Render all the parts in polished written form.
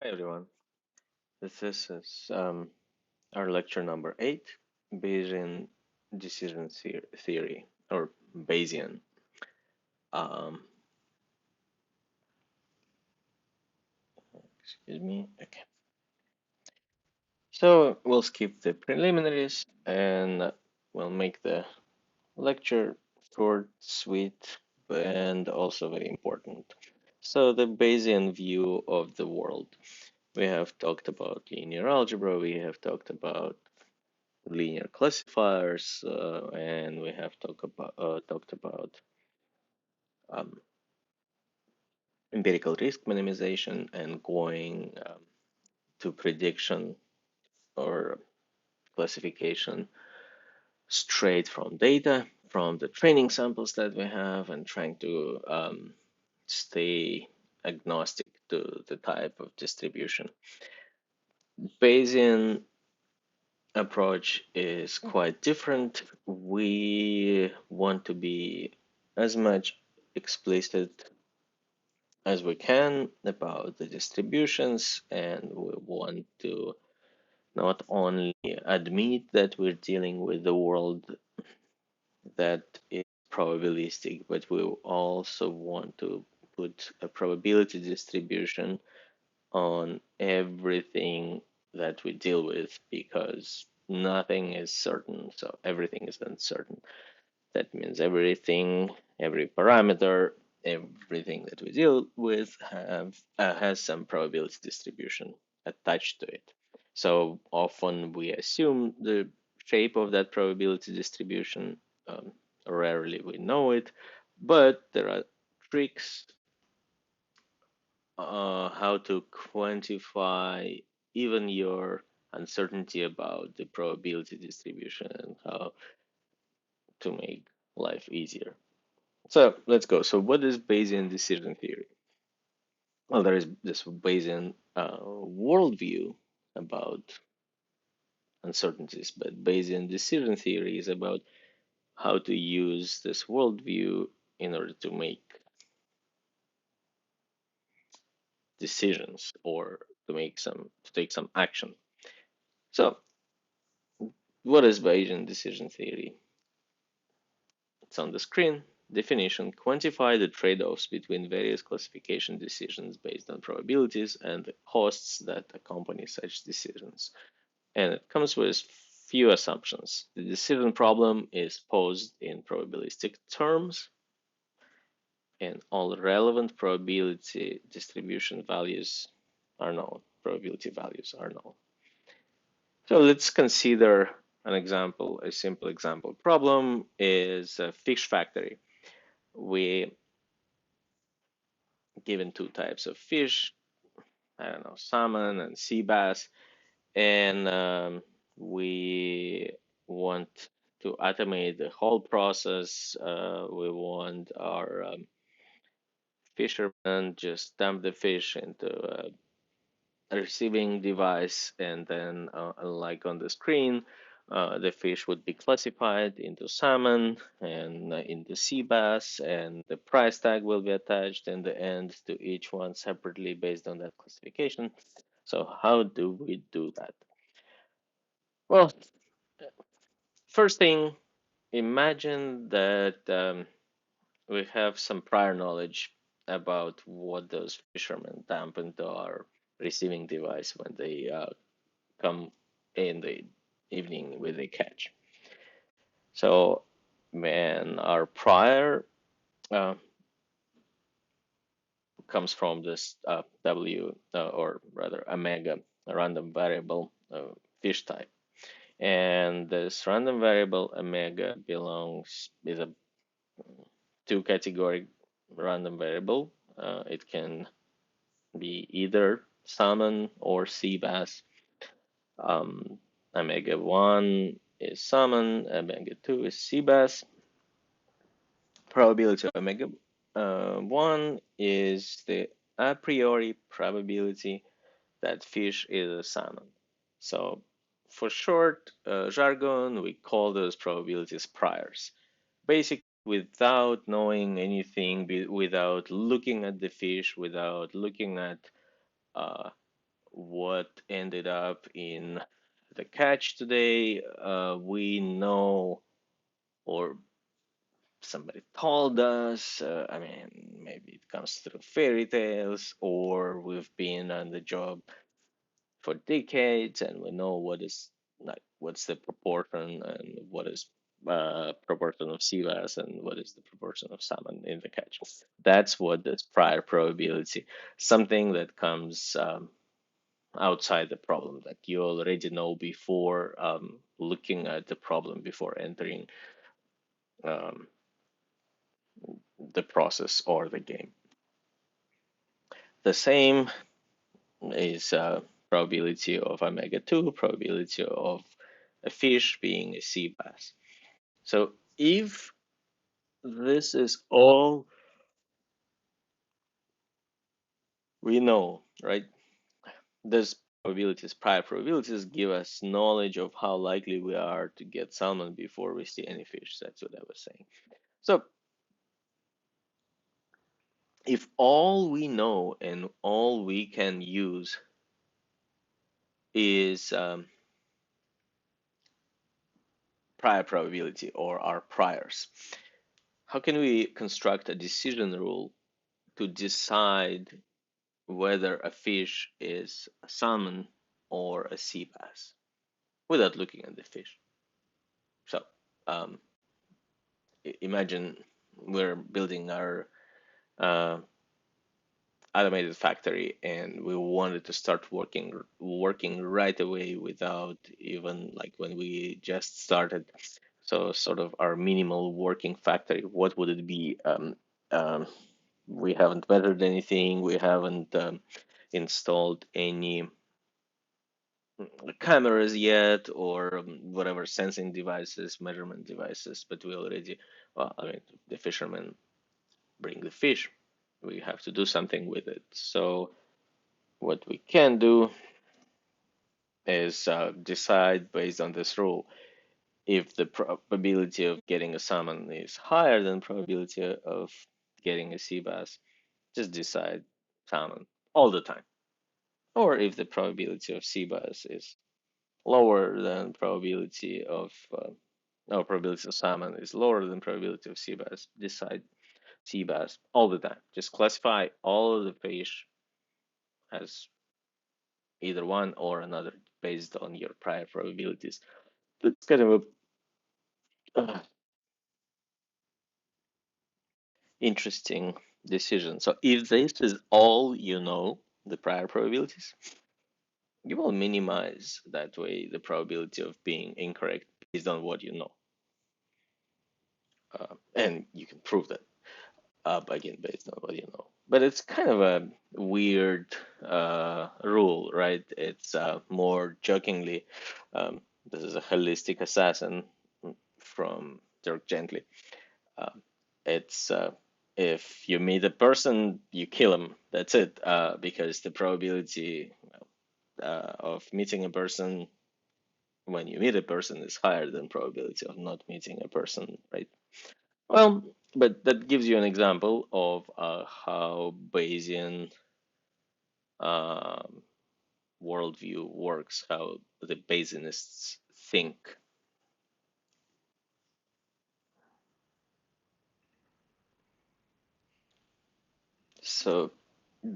Hi everyone. This is our lecture number 8, Bayesian decision theory or Bayesian. Um, Excuse me. Okay. So we'll skip the preliminaries and we'll make the lecture short, sweet, and also very important. So the Bayesian view of the world. We have talked about linear algebra. We have talked about linear classifiers, and we have talked about um, empirical risk minimization and going to prediction or classification straight from data, from the training samples that we have, and trying to stay agnostic to the type of distribution. Bayesian approach is quite different. We want to be as much explicit as we can about the distributions, and we want to not only admit that we're dealing with the world that is probabilistic, but we also want to put a probability distribution on everything that we deal with because nothing is certain, so everything is uncertain. That means everything, every parameter, everything that we deal with has some probability distribution attached to it. So often we assume the shape of that probability distribution. Um, Rarely we know it, but there are tricks how to quantify even your uncertainty about the probability distribution and how to make life easier. So let's go. So what is Bayesian decision theory? Well, there is this Bayesian worldview about uncertainties, but Bayesian decision theory is about how to use this worldview in order to make decisions or to take some action. So what is Bayesian decision theory? It's on the screen. Definition: quantify the trade-offs between various classification decisions based on probabilities and the costs that accompany such decisions. And it comes with few assumptions. The decision problem is posed in probabilistic terms, and all relevant probability distribution values are known. Probability values are known. So let's consider an example. A simple example problem is a fish factory. We given two types of fish, I don't know, salmon and sea bass, and we want to automate the whole process. We want our fishermen just dump the fish into a receiving device, and then, like on the screen, the fish would be classified into salmon and into sea bass, and the price tag will be attached in the end to each one separately based on that classification. So, how do we do that? Well, first thing, imagine that we have some prior knowledge about what those fishermen dump into our receiving device when they come in the evening with a catch. So, when our prior uh, comes from this W or rather omega, a random variable fish type. And this random variable omega is a two category random variable. It can be either salmon or sea bass. Omega 1 is salmon, omega 2 is sea bass. Probability of omega 1 is the a priori probability that fish is a salmon. So, for short jargon, we call those probabilities priors. Basically, without knowing anything, without looking at the fish, without looking at uh, what ended up in the catch today. We know, or somebody told us. I mean, maybe it comes through fairy tales, or we've been on the job for decades, and we know what is like what's the proportion and what is proportion of sea bass and what is the proportion of salmon in the catch. That's what this prior probability, something that comes outside the problem that you already know before looking at the problem before entering um, the process or the game. The same is probability of omega-2, probability of a fish being a sea bass. So if this is all we know, right? These probabilities, prior probabilities, give us knowledge of how likely we are to get salmon before we see any fish. That's what I was saying. So if all we know and all we can use is prior probability or our priors, how can we construct a decision rule to decide whether a fish is a salmon or a sea bass without looking at the fish? So um, imagine we're building our uh, automated factory and we wanted to start working right away without even like when we just started. So sort of our minimal working factory, what would it be? We haven't measured anything, we haven't installed any cameras yet or whatever sensing devices, measurement devices, but we already, well, I mean, the fishermen bring the fish. We have to do something with it. So what we can do is decide based on this rule if the probability of getting a salmon is higher than probability of getting a sea bass, just decide salmon all the time. Or if the probability of sea bass is lower than probability of no, probability of salmon is lower than probability of sea bass, decide sea bass all the time. Just classify all of the fish as either one or another based on your prior probabilities. That's kind of a interesting decision. So if this is all you know, the prior probabilities, you will minimize that way the probability of being incorrect based on what you know. And you can prove that again based on what you know. But it's kind of a weird rule, right? It's more jokingly, this is a holistic assassin from Dirk Gently. Uh, it's if you meet a person, you kill him. That's it. Because the probability of meeting a person when you meet a person is higher than probability of not meeting a person, right? Well, but that gives you an example of how Bayesian um, worldview works, how the Bayesianists think. So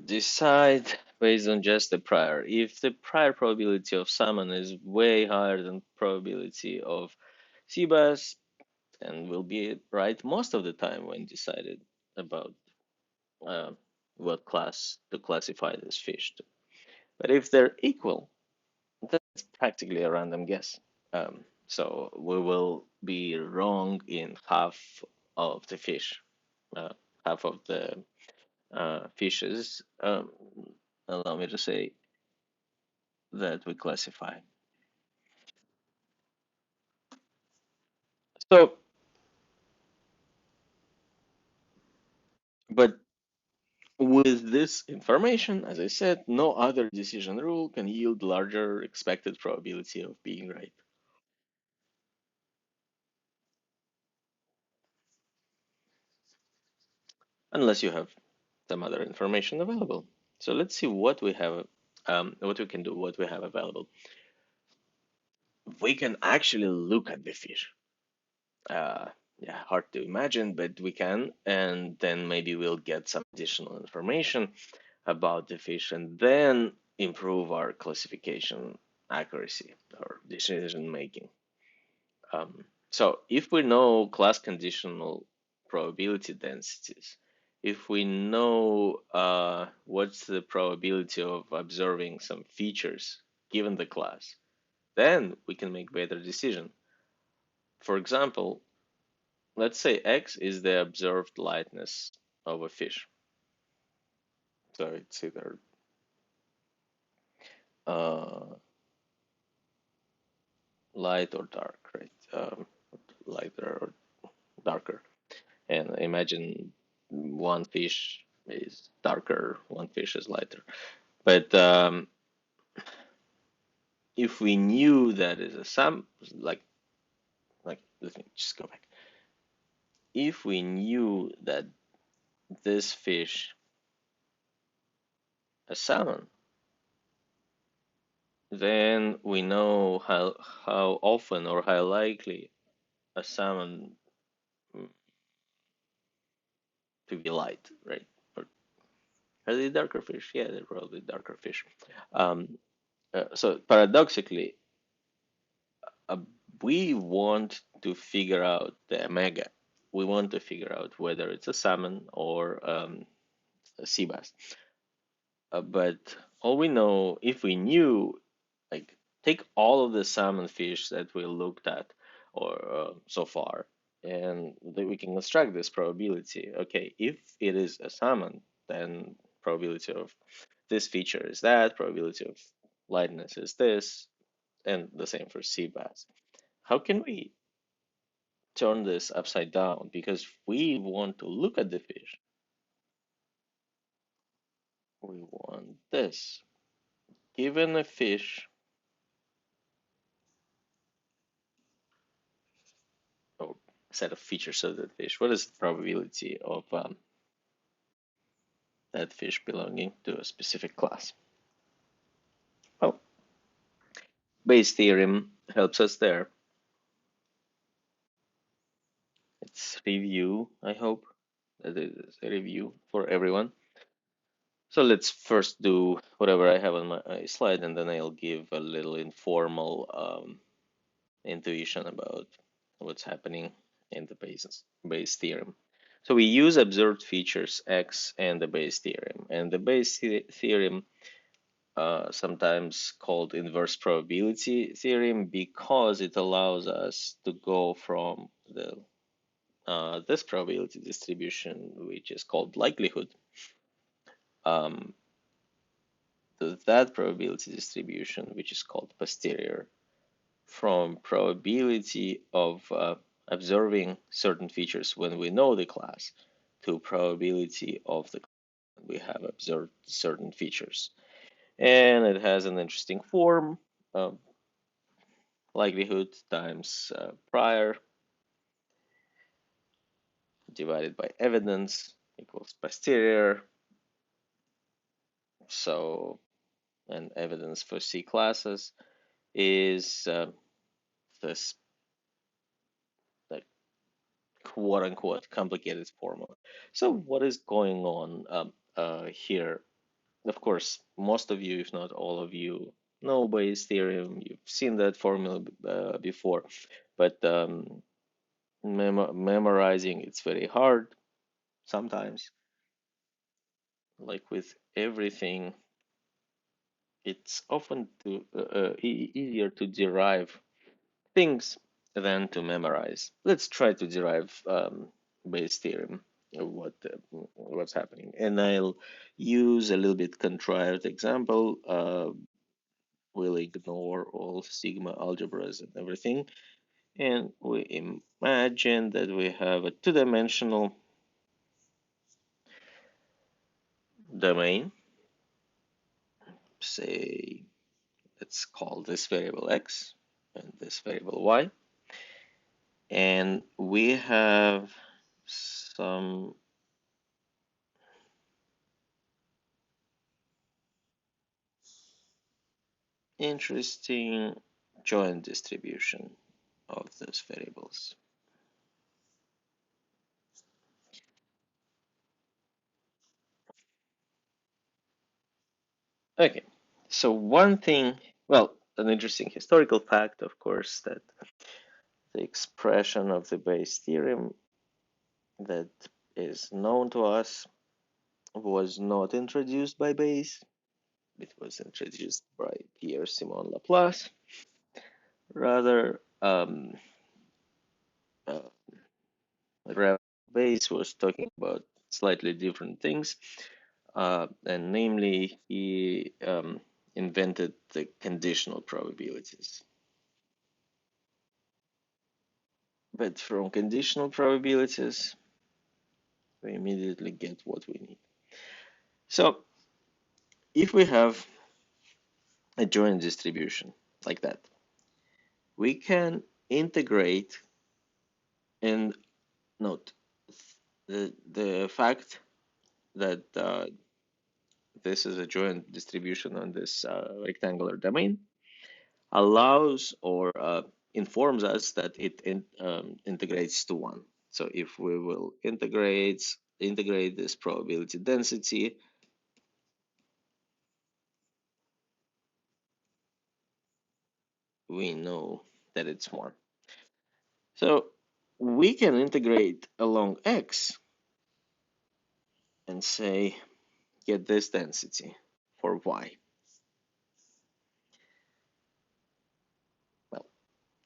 decide based on just the prior. If the prior probability of salmon is way higher than probability of sea bass, and will be right most of the time when decided about uh, what class to classify this fish to. But if they're equal, that's practically a random guess. So we will be wrong in half of the fish, uh, half of the fishes. Allow me to say that we classify. So, but with this information, as I said, no other decision rule can yield larger expected probability of being right. Unless you have some other information available. So let's see what we have what we can do, what we have available, we can actually look at the fish. Yeah, hard to imagine, but we can, and then maybe we'll get some additional information about the fish, and then improve our classification accuracy or decision making. So if we know class conditional probability densities, if we know what's the probability of observing some features given the class, then we can make better decision. For example, let's say X is the observed lightness of a fish. So it's either uh, light or dark, right? Lighter or darker. And imagine one fish is darker, one fish is lighter. But if we knew that is a sum, like let me just go back. If we knew that this fish, a salmon, then we know how often or how likely a salmon to be light, right? Or are they darker fish? Yeah, they're probably darker fish. Um, so paradoxically, uh, we want to figure out the omega. We want to figure out whether it's a salmon or a sea bass. But all we know, if we knew, like, take all of the salmon fish that we looked at or so far, and we can construct this probability. Okay, if it is a salmon, then probability of this feature is that, probability of lightness is this, and the same for sea bass. How can we turn this upside down? Because we want to look at the fish. We want this. Given a fish, or set of features of that fish, what is the probability of that fish belonging to a specific class? Well, Bayes' theorem helps us there. It's review, I hope. That is a review for everyone. So let's first do whatever I have on my slide, and then I'll give a little informal intuition about what's happening in the Bayes theorem. So we use observed features X and the Bayes theorem. And the Bayes theorem, sometimes called inverse probability theorem, because it allows us to go from this probability distribution, which is called likelihood, um, to that probability distribution, which is called posterior, from probability of observing certain features when we know the class to probability of the we have observed certain features. And it has an interesting form, likelihood times prior divided by evidence equals posterior. So, and evidence for C classes is this like quote unquote complicated formula. So what is going on here? Of course, most of you, if not all of you, know Bayes' theorem. You've seen that formula before, but memorizing it's very hard sometimes. Like with everything, it's often easier to derive things than to memorize. Let's try to derive Bayes' theorem, what's happening, and I'll use a little bit contrived example. We'll ignore all sigma algebras and everything, and we imagine that we have a two-dimensional domain. Say, let's call this variable x and this variable y, and we have some interesting joint distribution of those variables. Okay, so one thing, well, an interesting historical fact, of course, that the expression of the Bayes theorem that is known to us was not introduced by Bayes. It was introduced by Pierre-Simon Laplace. Rather, Bayes was talking about slightly different things, and namely, he invented the conditional probabilities. But from conditional probabilities, we immediately get what we need. So if we have a joint distribution like that, we can integrate and note the fact that this is a joint distribution on this rectangular domain allows or informs us that it integrates to 1. So if we will integrate this probability density, we know that it's 1. So we can integrate along x and say, get this density for y. Well,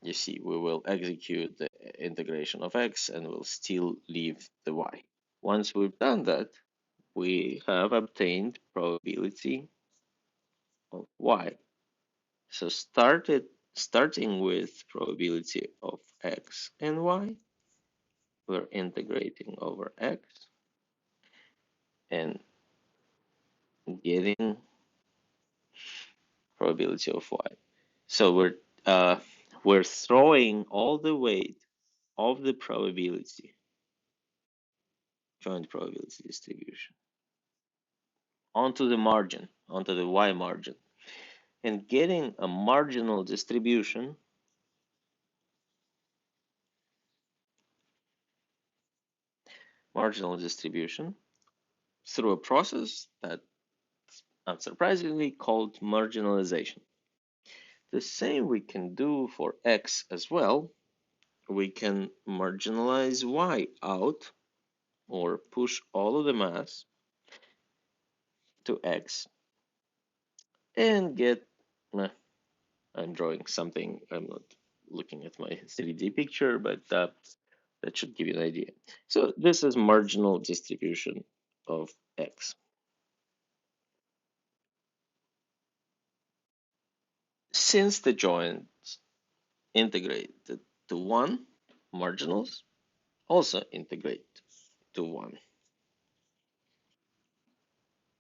you see, we will execute the integration of x and we'll still leave the y. Once we've done that, we have obtained probability of y. So starting with probability of x and y, we're integrating over x and getting probability of y. So we're throwing all the weight of the probability, joint probability distribution, onto the margin, onto the y margin, and getting a marginal distribution through a process that, unsurprisingly, called marginalization. The same we can do for x as well. We can marginalize y out or push all of the mass to x and get, I'm drawing something, I'm not looking at my 3D picture, but that should give you an idea. So this is marginal distribution of x. Since the joints integrate to 1, marginals also integrate to 1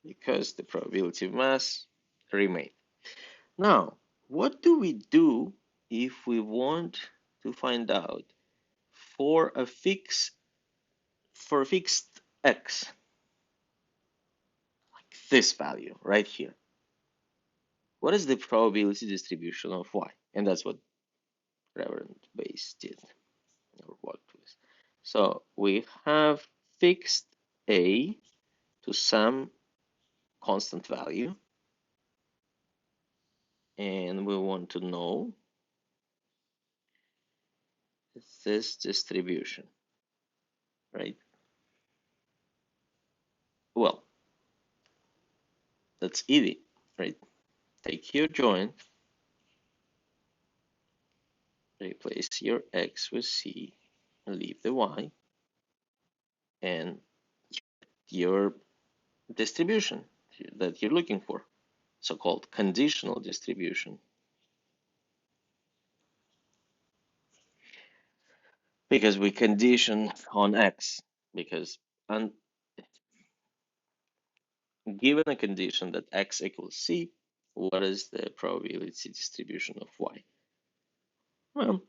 because the probability of mass remain. Now, what do we do if we want to find out for a fixed x, like this value right here? What is the probability distribution of y? And that's what Reverend Bayes did or worked with. So we have fixed a to some constant value, and we want to know this distribution, right? Well, that's easy, right? Take your joint, replace your x with c, and leave the y, and your distribution that you're looking for, so-called conditional distribution. Because we condition on x, because given a condition that x equals c, what is the probability distribution of y? Well,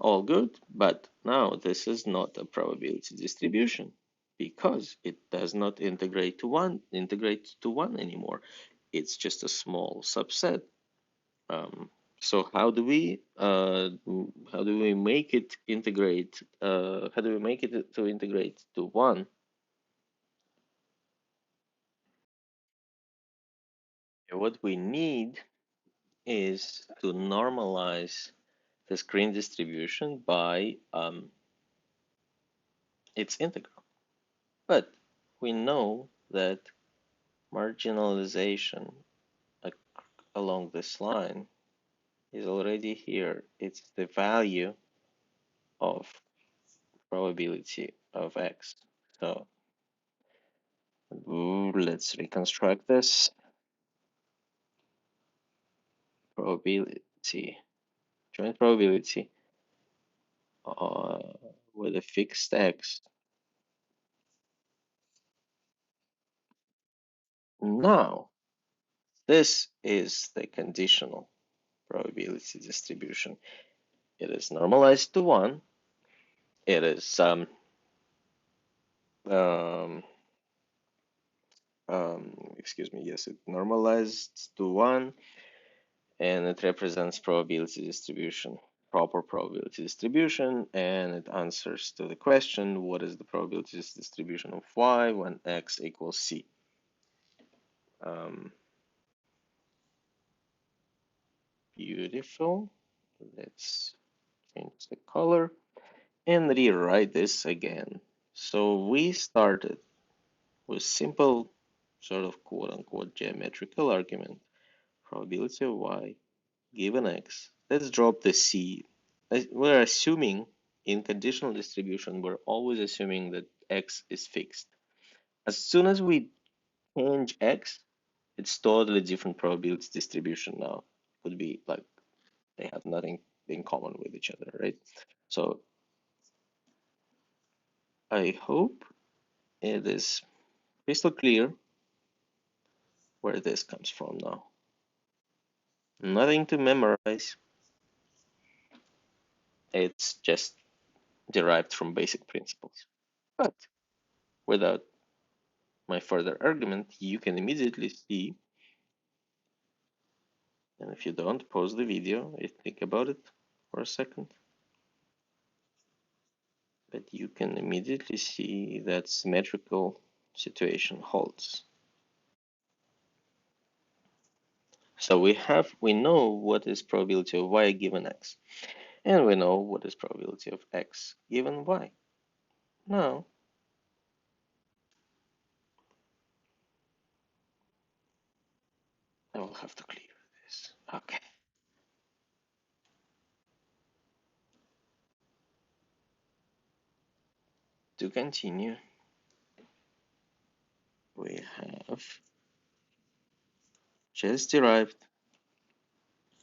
all good, but now this is not a probability distribution because it does not integrate to one anymore. it's just a small subset. So how do we make it integrate? How do we make it to integrate to 1? What we need is to normalize the screen distribution by its integral. But we know that marginalization along this line is already here. It's the value of probability of x. So let's reconstruct this. Probability, joint probability with a fixed x. Now, this is the conditional probability distribution. It is normalized to 1. It is excuse me, yes, it normalized to 1, and it represents probability distribution, proper probability distribution, and it answers to the question, what is the probability distribution of y when x equals c? Beautiful. Let's change the color and rewrite this again. So we started with simple sort of quote-unquote geometrical argument, probability of y given x. Let's drop the c. We're assuming in conditional distribution, we're always assuming that x is fixed. As soon as we change x, it's totally different probability distribution now. Could be like they have nothing in common with each other, right? So I hope it is crystal clear where this comes from now. Nothing to memorize. It's just derived from basic principles. But without my further argument, you can immediately see, and if you don't, pause the video and think about it for a second. But you can immediately see that symmetrical situation holds. So we know what is probability of y given x, and we know what is probability of x given y. Now, I will have to clear this. Okay. To continue, we have just derived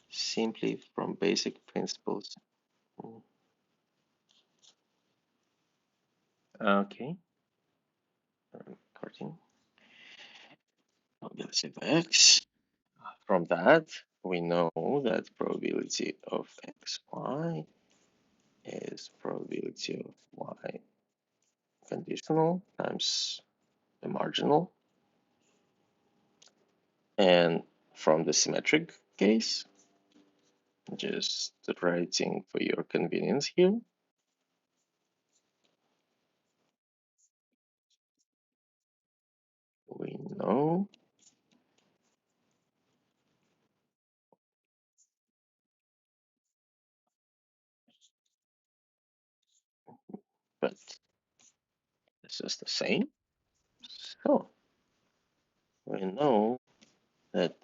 simply from basic principles. Okay. Recording. Probability of x. From that, we know that probability of xy is probability of y conditional times the marginal. And from the symmetric case, just writing for your convenience here, we know but this is the same. So we know that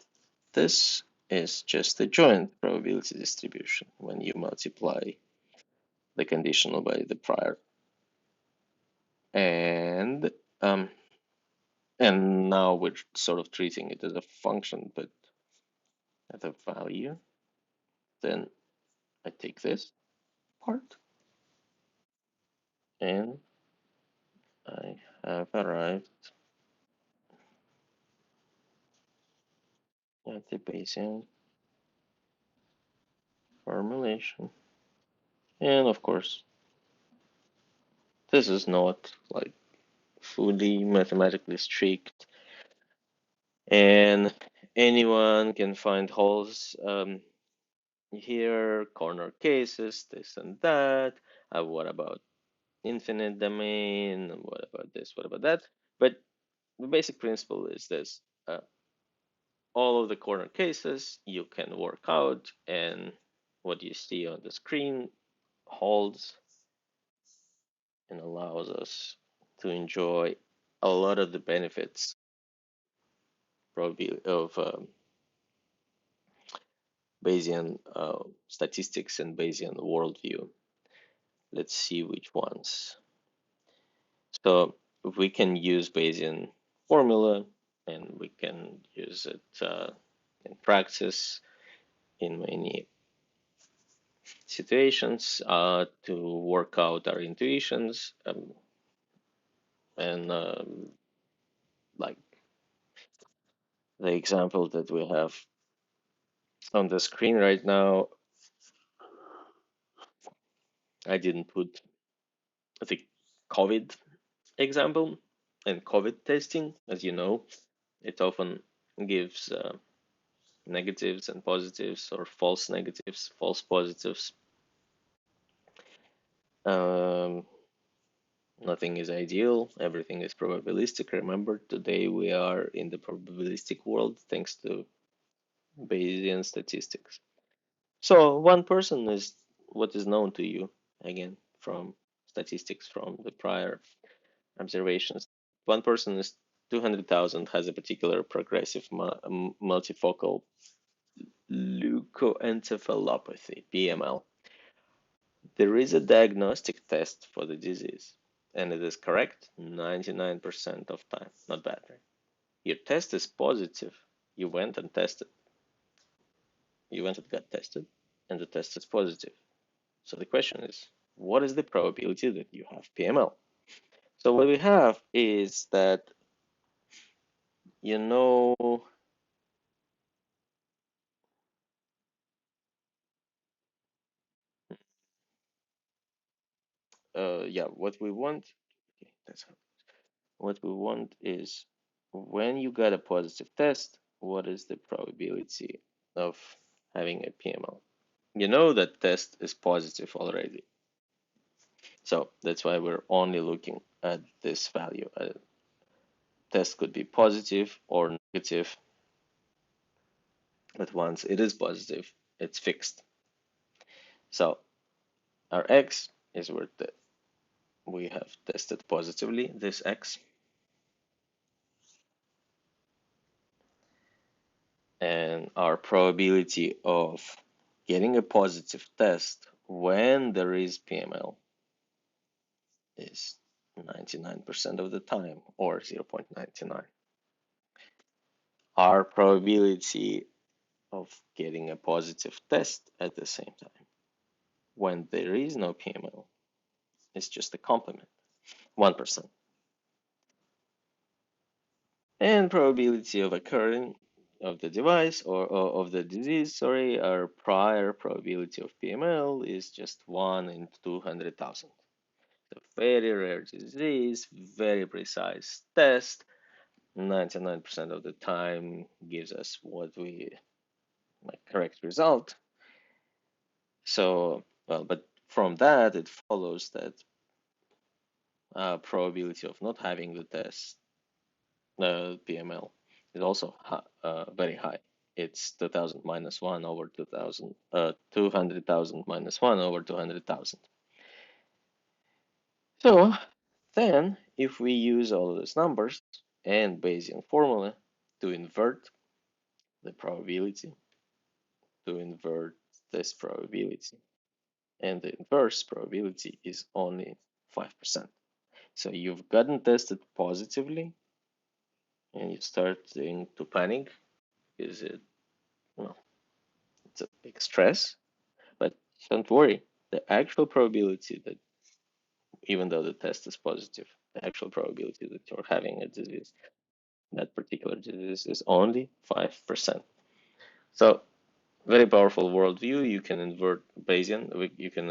this is just a joint probability distribution when you multiply the conditional by the prior. And now we're sort of treating it as a function, but at a value. Then I take this part and I have arrived at the Bayesian formulation. And of course, this is not like fully mathematically strict, and anyone can find holes here, corner cases, this and that. What about infinite domain? What about this? What about that? But the basic principle is this. All of the corner cases you can work out, and what you see on the screen holds and allows us to enjoy a lot of the benefits probably of Bayesian statistics and Bayesian worldview. Let's see which ones. So we can use Bayesian formula, and we can use it in practice in many situations to work out our intuitions, and like the example that we have on the screen right now. I didn't put the COVID example, and COVID testing, as you know, it often gives negatives and positives, or false negatives, false positives. Um, Nothing is ideal, everything is probabilistic. Remember, today we are in the probabilistic world thanks to Bayesian statistics. So, one person is what is known to you, again, from statistics from the prior observations. One person is 200,000, has a particular progressive multifocal leukoencephalopathy, PML. There is a diagnostic test for the disease, and it is correct 99% of time. Not bad, right? Your test is positive. You went and tested. You went and got tested, and the test is positive. So the question is, what is the probability that you have PML? So what we have is that, you know, yeah, what we want, okay, what we want is when you got a positive test, what is the probability of having a PML? You know that test is positive already. So that's why we're only looking at this value. A test could be positive or negative, but once it is positive, it's fixed. So our x is where we have tested positively, this x. And our probability of getting a positive test when there is PML is 99% of the time, or 0.99. Our probability of getting a positive test at the same time when there is no PML is just a complement, 1%. And probability of occurring of the device, or of the disease, sorry, our prior probability of PML is just 1 in 200,000. A very rare disease, very precise test. 99% of the time gives us what we like correct result. So, well, but from that it follows that probability of not having the test, PML, is also very high. It's 2000 minus 1 over 2000, 200,000 minus 1 over 200,000. So then, if we use all these numbers and Bayesian formula to invert the probability, to invert this probability, and the inverse probability is only 5%. So you've gotten tested positively, and you starting to panic. Is it, well, it's a big stress, but don't worry. The actual probability that, even though the test is positive, the actual probability that you're having a disease, that particular disease, is only 5%. So very powerful worldview. You can invert Bayesian. You can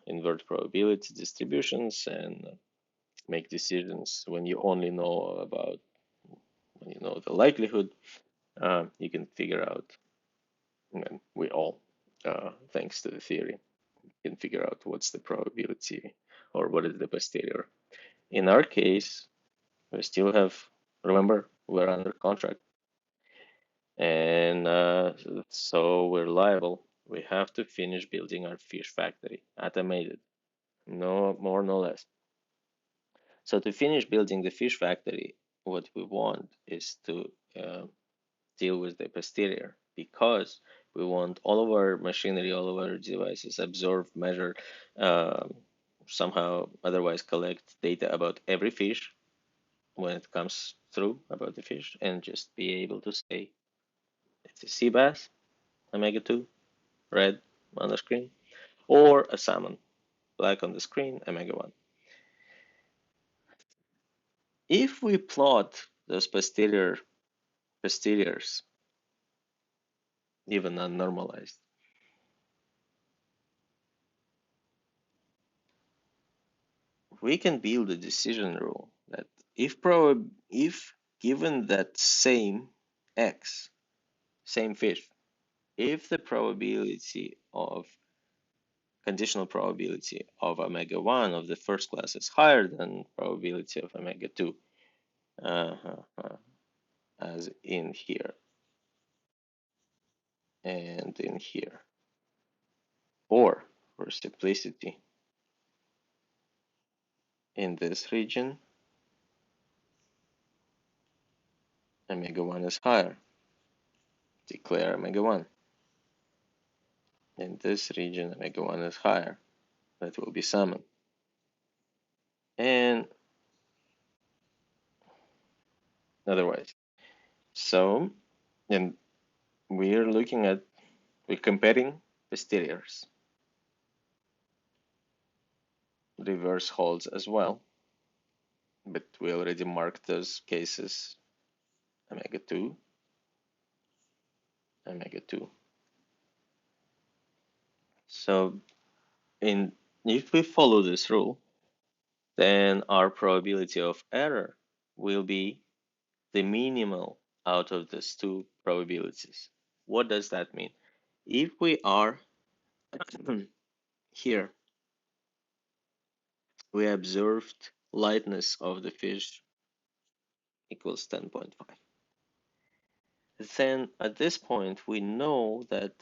invert probability distributions and make decisions when you only know about when you know the likelihood. you can figure out, and we all, thanks to the theory, can figure out what's the probability or what is the posterior. In our case, we still have, remember, we're under contract, and so we're liable. We have to finish building our fish factory, automated, no more, no less. So to finish building the fish factory, what we want is to uh, deal with the posterior, because we want all of our machinery, all of our devices absorb, measure, um somehow otherwise collect data about every fish when it comes through about the fish, and just be able to say it's a sea bass, omega 2, red on the screen, or a salmon, black on the screen, omega 1. If we plot those posteriors, even unnormalized, we can build a decision rule that if given that same x, same fish, if the probability of conditional probability of omega 1 of the first class is higher than probability of omega 2, as in here and in here, or for simplicity, in this region omega 1 is higher, declare omega 1. In this region omega 1 is higher, that will be salmon. And otherwise. So, and we're looking at, we're comparing posteriors. Reverse holds as well, but we already marked those cases, omega 2, omega 2. So if we follow this rule, then our probability of error will be the minimal out of these two probabilities. What does that mean? If we are here, we observed lightness of the fish equals 10.5. Then at this point, we know that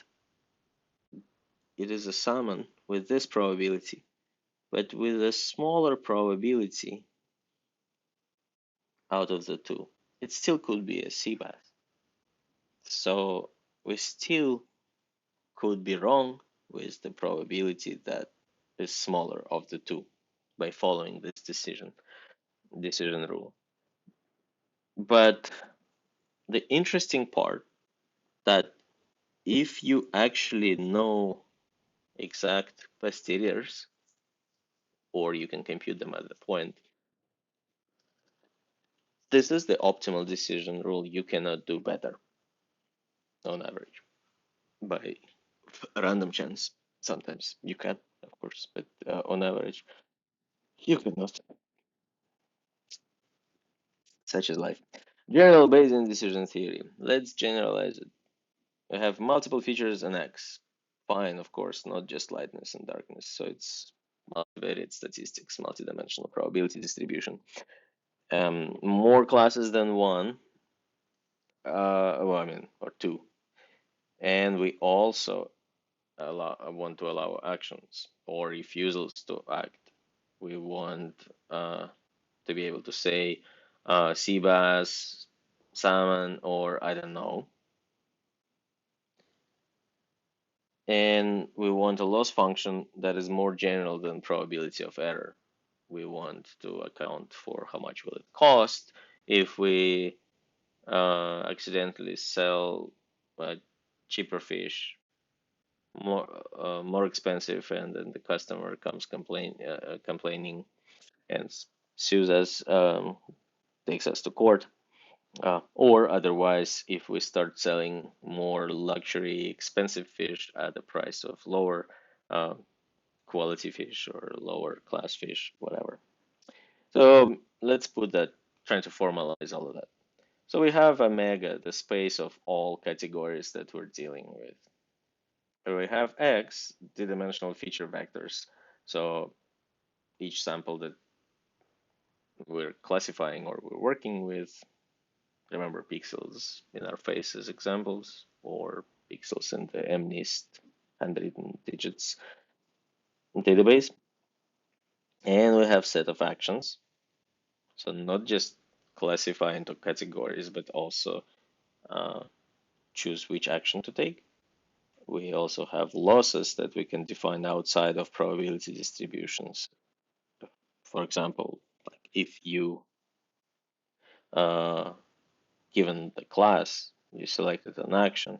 it is a salmon with this probability, but with a smaller probability out of the two. It still could be a sea bass. So we still could be wrong with the probability that is smaller of the two by following this decision rule. But the interesting part that if you actually know exact posteriors, or you can compute them at the point, this is the optimal decision rule. You cannot do better on average by random chance. Sometimes you can, of course, but on average, you cannot. Such is life. General Bayesian decision theory. Let's generalize it. We have multiple features and X. Fine, of course, not just lightness and darkness. So it's multivariate statistics, multidimensional probability distribution. More classes than one, well, I mean, or two. And we also want to allow actions or refusals to act. We want to be able to say sea bass, salmon, or I don't know. And we want a loss function that is more general than probability of error. We want to account for how much will it cost if we accidentally sell a cheaper fish, more expensive, and then the customer comes complaining and sues us, takes us to court. Or otherwise, if we start selling more luxury, expensive fish at the price of lower uh, quality fish or lower class fish, whatever. So let's put that, trying to formalize all of that. So we have omega, the space of all categories that we're dealing with. And we have X, the dimensional feature vectors. So each sample that we're classifying or we're working with, remember pixels in our face as examples, or pixels in the MNIST handwritten digits database. And we have set of actions. So not just classify into categories, but also choose which action to take. We also have losses that we can define outside of probability distributions. For example, like if you, uh, given the class, you selected an action,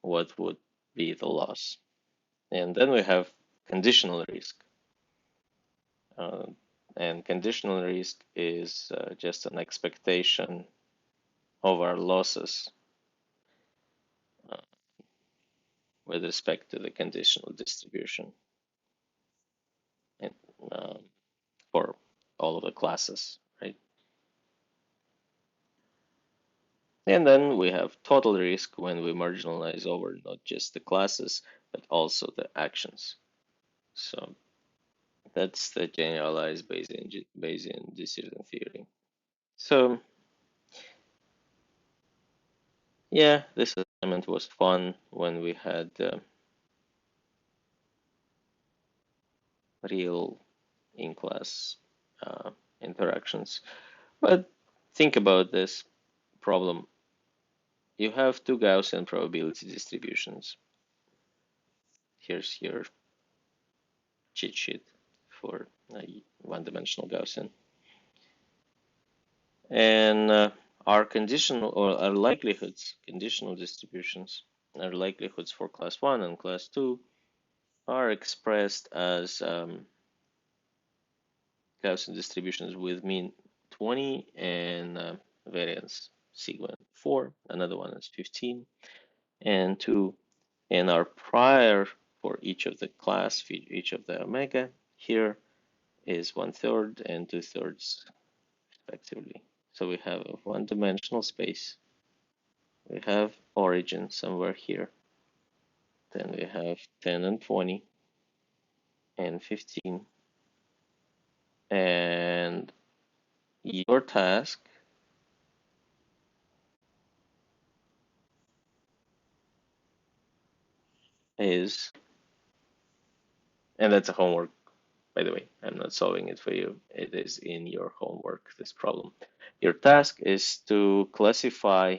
what would be the loss? And then we have conditional risk. Uh, and conditional risk is just an expectation of our losses uh, with respect to the conditional distribution and, for all of the classes, right? And then we have total risk when we marginalize over not just the classes, but also the actions. So that's the generalized Bayesian decision theory. So yeah, this assignment was fun when we had real in-class interactions. But think about this problem. You have two Gaussian probability distributions. Here's your cheat sheet for one-dimensional Gaussian. And our conditional or our likelihoods, conditional distributions, our likelihoods for class 1 and class 2 are expressed as Gaussian distributions with mean 20 and variance sigma 4. Another one is 15 and 2. And our prior for each of the class, each of the omega here is 1/3 and 2/3 respectively. So we have a one-dimensional space. We have origin somewhere here. Then we have 10 and 20 and 15. And your task is, and that's a homework, by the way, I'm not solving it for you. It is in your homework, this problem. Your task is to classify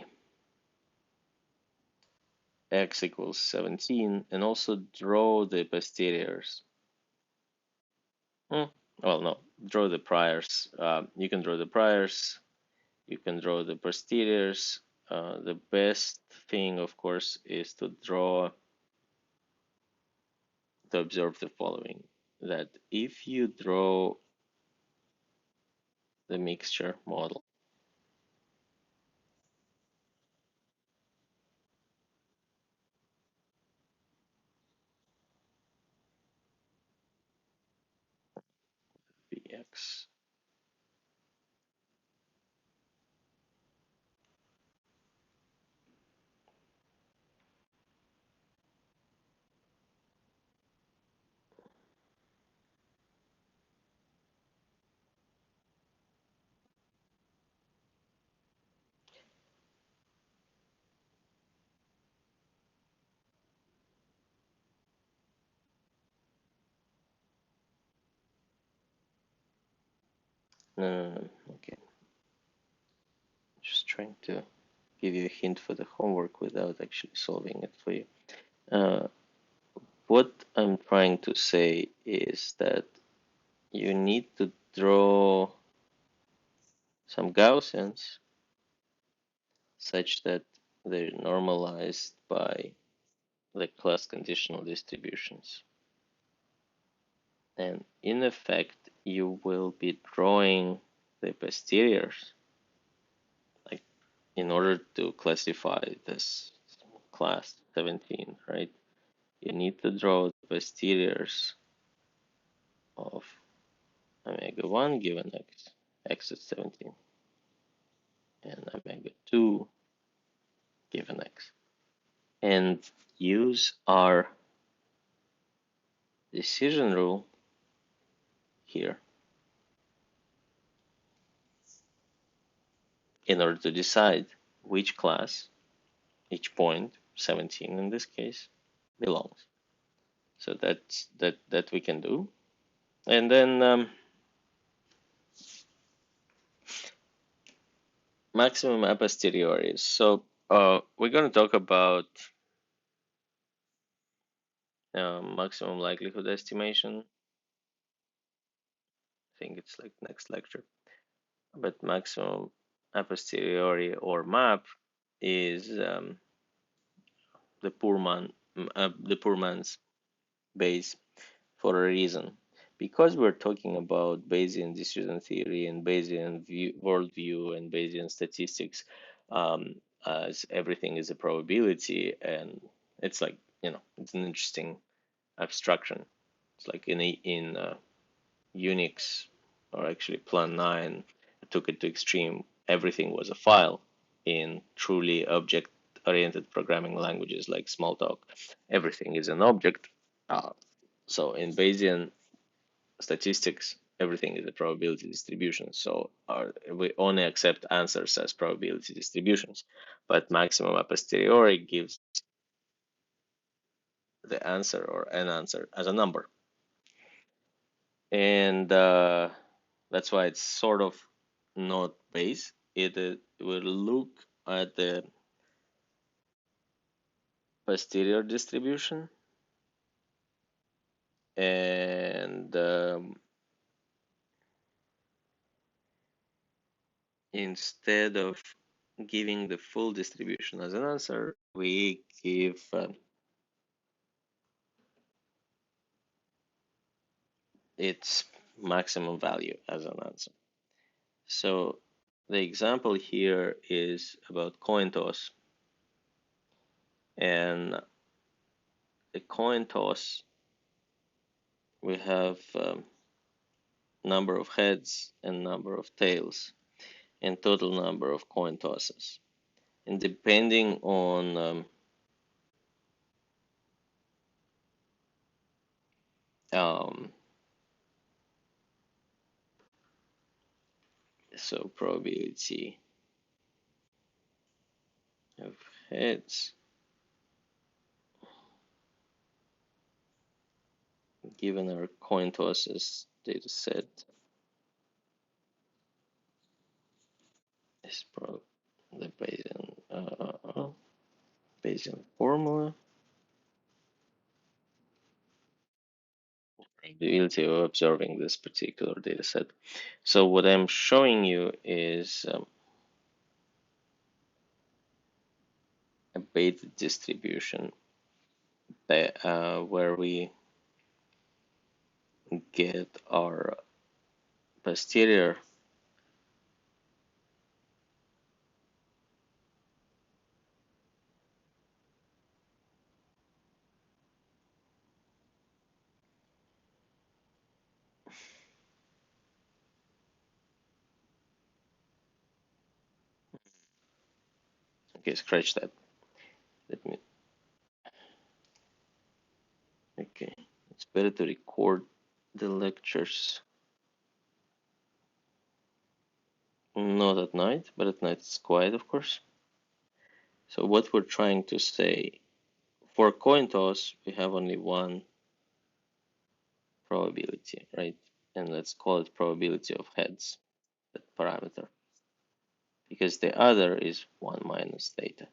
x equals 17 and also draw the posteriors. Well, no, draw the priors. You can draw the priors, you can draw the posteriors. The best thing, of course, is to observe the following, that if you draw the mixture model, Vx, okay, just trying to give you a hint for the homework without actually solving it for you. Uh, what I'm trying to say is that you need to draw some Gaussians such that they're normalized by the class conditional distributions. And in effect, you will be drawing the posteriors, like in order to classify this class 17, right? You need to draw the posteriors of omega 1 given x is 17. and omega 2 given x. And use our decision rule here in order to decide which class each point, 17 in this case, belongs. So that we can do. And then maximum a posteriori. So we're going to talk about maximum likelihood estimation. I think it's like next lecture. But maximum a posteriori or MAP is the poor man's Bayes for a reason. Because we're talking about Bayesian decision theory and Bayesian worldview and Bayesian statistics, as everything is a probability, and it's like, it's an interesting abstraction. It's like in Unix, or actually Plan 9, I took it to extreme. Everything was a file. In truly object-oriented programming languages like Smalltalk, everything is an object. So in Bayesian statistics, everything is a probability distribution. So we only accept answers as probability distributions. But maximum a posteriori gives the answer or an answer as a number. And that's why it's sort of not Bayes. It will look at the posterior distribution, and instead of giving the full distribution as an answer, we give its maximum value as an answer. So the example here is about coin toss. And the coin toss, we have number of heads and number of tails and total number of coin tosses. And depending on so probability of heads given our coin tosses data set is probably the Bayesian formula. Probability of observing this particular data set. So what I'm showing you is a Bayes distribution where we get our posterior okay, scratch that. Let me okay. It's better to record the lectures not at night, but at night it's quiet, of course. So what we're trying to say, for coin toss, we have only one probability, right? And let's call it probability of heads, that parameter, because the other is 1 minus theta.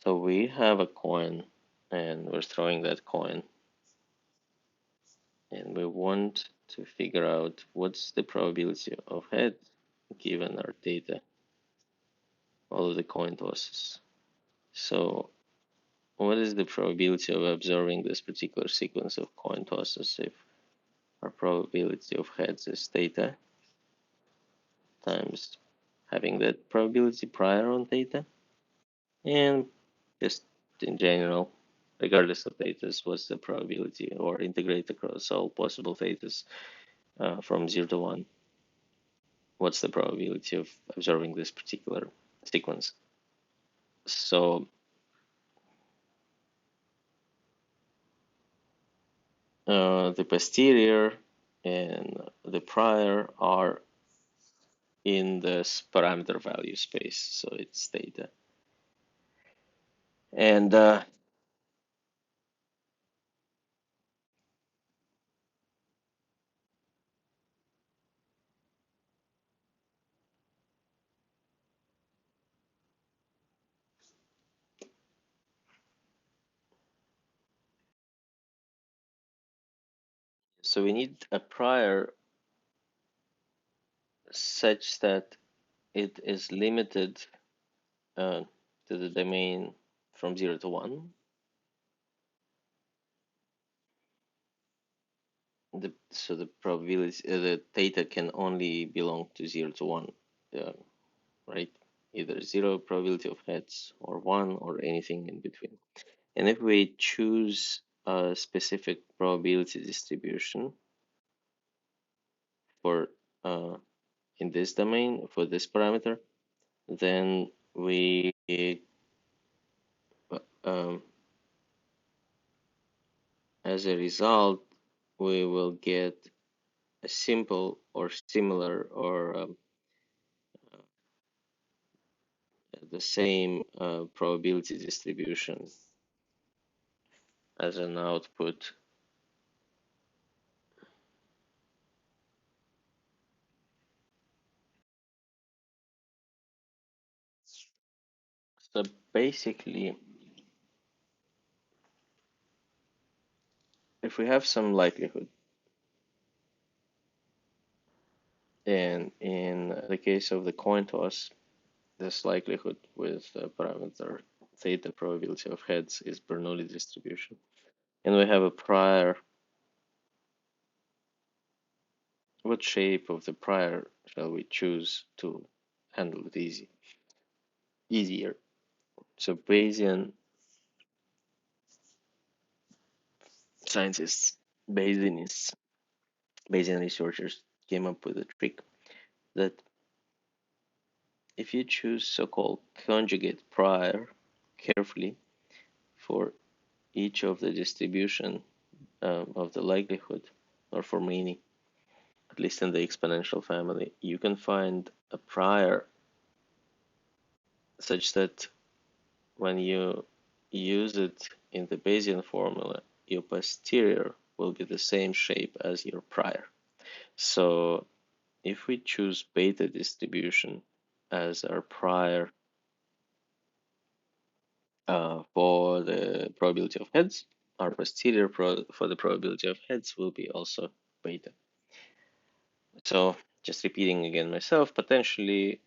So we have a coin, and we're throwing that coin, and we want to figure out what's the probability of heads given our data, all of the coin tosses. So what is the probability of observing this particular sequence of coin tosses if our probability of heads is theta times having that probability prior on theta, and just in general, regardless of thetas, what's the probability, or integrate across all possible thetas from 0 to 1. what's the probability of observing this particular sequence. So the posterior and the prior are in this parameter value space, so it's theta. And so we need a prior such that it is limited to the domain from 0 to 1. So the probability, the theta can only belong to 0 to 1, right? Either 0 probability of heads or 1 or anything in between. And if we choose a specific probability distribution for in this domain for this parameter, then we um, as a result we will get a simple or similar or the same probability distribution as an output. So basically, if we have some likelihood, and in the case of the coin toss, this likelihood with the parameter theta probability of heads is Bernoulli distribution, and we have a prior. What shape of the prior shall we choose to handle it easier? So Bayesian scientists, Bayesianists, Bayesian researchers came up with a trick that if you choose so-called conjugate prior carefully for each of the distribution of the likelihood, or for many, at least in the exponential family, you can find a prior such that when you use it in the Bayesian formula, your posterior will be the same shape as your prior. So if we choose beta distribution as our prior for the probability of heads, our posterior for the probability of heads will be also beta. So just repeating again myself, potentially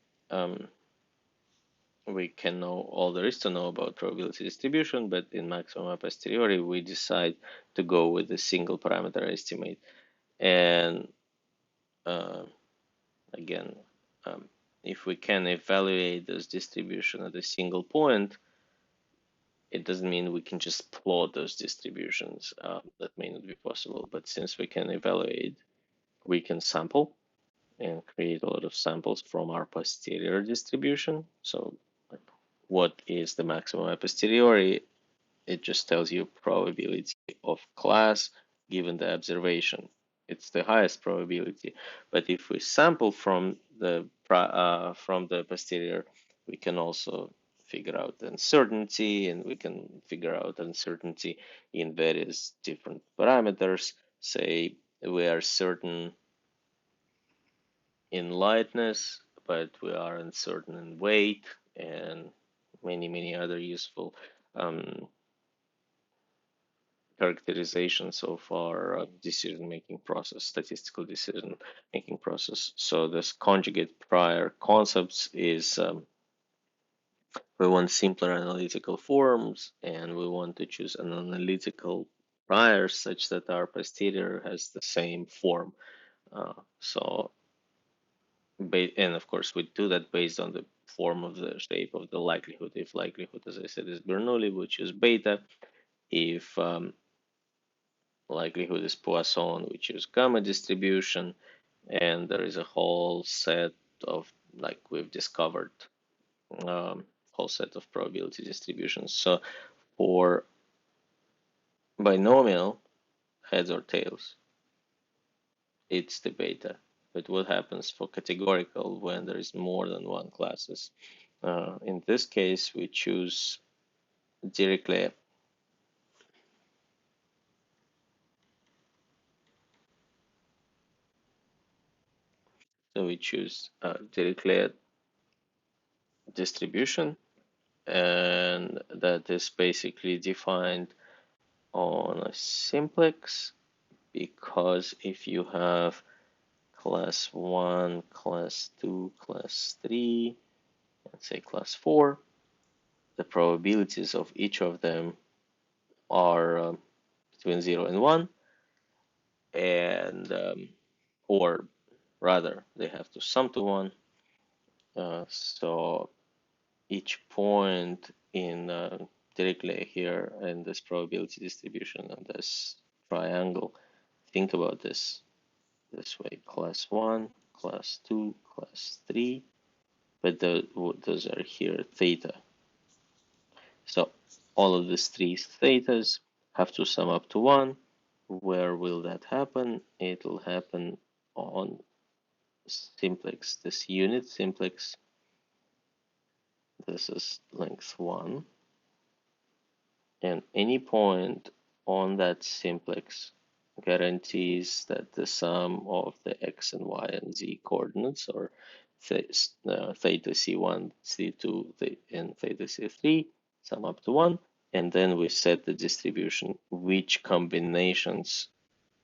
we can know all there is to know about probability distribution, but in maximum a posteriori, we decide to go with a single parameter estimate. And again, if we can evaluate this distribution at a single point, it doesn't mean we can just plot those distributions. That may not be possible, but since we can evaluate, we can sample and create a lot of samples from our posterior distribution. So what is the maximum a posteriori? It just tells you probability of class given the observation. It's the highest probability. But if we sample from the posterior, we can also figure out uncertainty, and we can figure out uncertainty in various different parameters. Say we are certain in lightness, but we are uncertain in weight, and many other useful characterizations of our decision-making process, statistical decision-making process. So this conjugate prior concepts is we want simpler analytical forms, and we want to choose an analytical prior such that our posterior has the same form. So and of course, we do that based on the form of the shape of the likelihood. If likelihood, as I said, is Bernoulli, we choose beta. If likelihood is Poisson, we choose gamma distribution. And there is a whole set of, like, we've discovered whole set of probability distributions. So for binomial heads or tails, it's the beta. But what happens for categorical when there is more than one classes? In this case, we choose Dirichlet. So we choose Dirichlet distribution, and that is basically defined on a simplex, because if you have class 1, class 2, class 3, and say class 4, the probabilities of each of them are between 0 and 1, and or rather, they have to sum to 1. So each point in Dirichlet here in this probability distribution and this triangle, think about this way: class 1, class 2, class 3, but those are here theta. So all of these three thetas have to sum up to 1. Where will that happen? It will happen on simplex, this unit simplex. This is length 1. And any point on that simplex guarantees that the sum of the x and y and z coordinates, or theta c1, c2, and theta c3, sum up to 1. And then we set the distribution, which combinations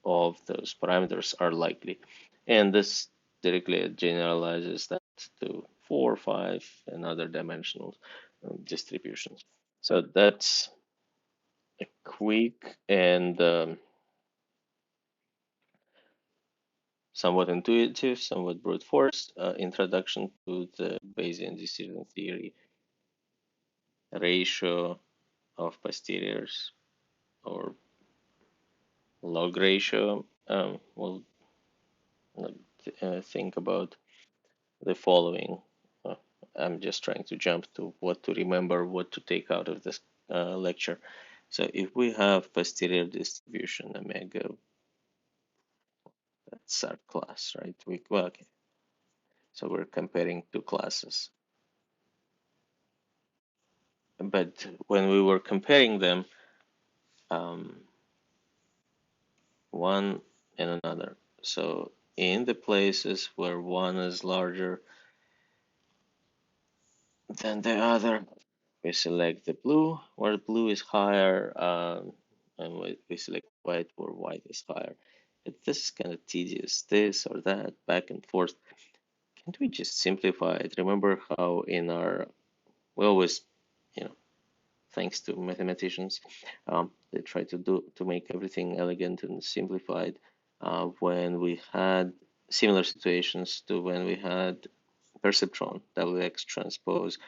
of those parameters are likely. And this directly generalizes that to 4, 5, and other dimensional distributions. So that's a quick and somewhat intuitive, somewhat brute force introduction to the Bayesian decision theory, ratio of posteriors, or log ratio. We'll think about the following. Uh, I'm just trying to jump to what to remember, what to take out of this lecture. So if we have posterior distribution omega, that's our class, right? Well, okay. So we're comparing two classes. But when we were comparing them, one and another. So in the places where one is larger than the other, we select the blue, where blue is higher, and we select white, where white is higher. This is kind of tedious, this or that, back and forth. Can't we just simplify it? Remember how in our, we always, thanks to mathematicians, they try to make everything elegant and simplified. When we had similar situations to when we had perceptron, WX transpose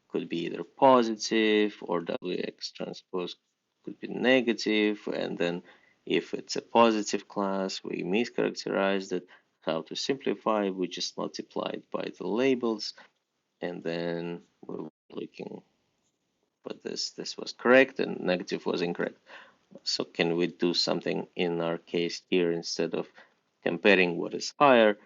could be either positive, or WX transpose could be negative, and then if it's a positive class, we mischaracterized it. How to simplify? We just multiplied by the labels, and then we were looking, but this was correct and negative was incorrect. So can we do something in our case here? Instead of comparing what is higher,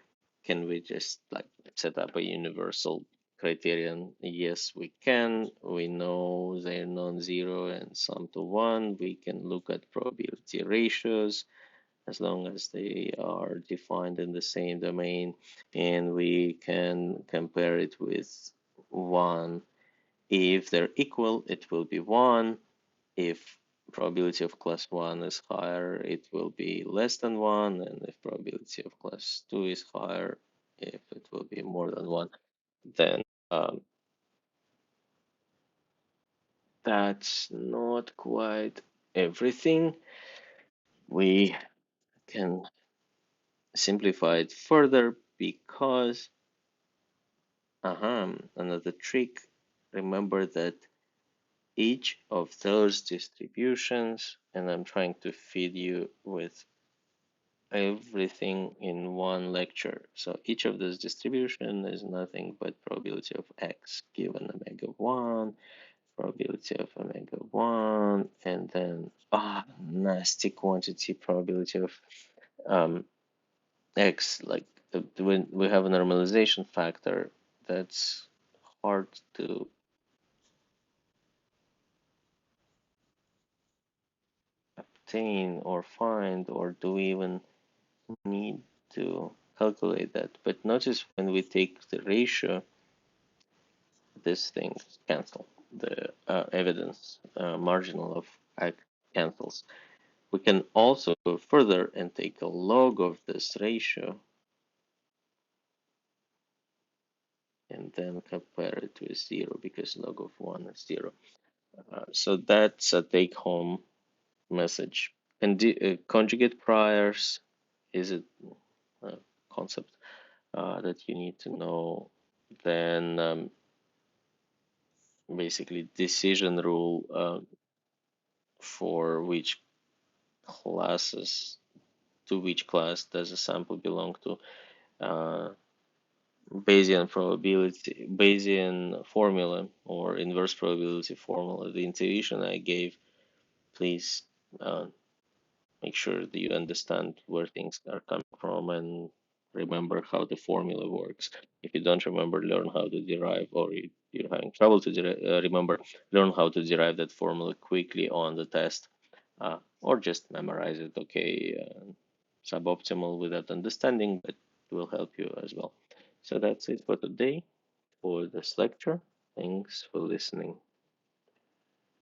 can we just like set up a universal criterion? Yes, we can. We know they're non-zero and sum to 1. We can look at probability ratios as long as they are defined in the same domain, and we can compare it with 1. If they're equal, it will be 1. If probability of class 1 is higher, it will be less than 1. And if probability of class 2 is higher, if it will be more than 1, then that's not quite everything. We can simplify it further because, another trick, remember that each of those distributions, and I'm trying to feed you with everything in one lecture. So each of this distribution is nothing but probability of x given omega 1, probability of omega 1, and then nasty quantity probability of um, x, like when we have a normalization factor that's hard to obtain or find, or do we even need to calculate that? But notice when we take the ratio, these things cancel. The evidence marginal of cancels. We can also go further and take a log of this ratio and then compare it with 0 because log of 1 is 0. So that's a take home message. And conjugate priors is a concept that you need to know. Then basically decision rule for which classes, to which class does a sample belong to. Bayesian formula or inverse probability formula, the intuition I gave, please uh, make sure that you understand where things are coming from and remember how the formula works. If you don't remember, learn how to derive, or you're having trouble to remember, learn how to derive that formula quickly on the test, or just memorize it. Okay, suboptimal without understanding, but will help you as well. So that's it for today for this lecture. Thanks for listening.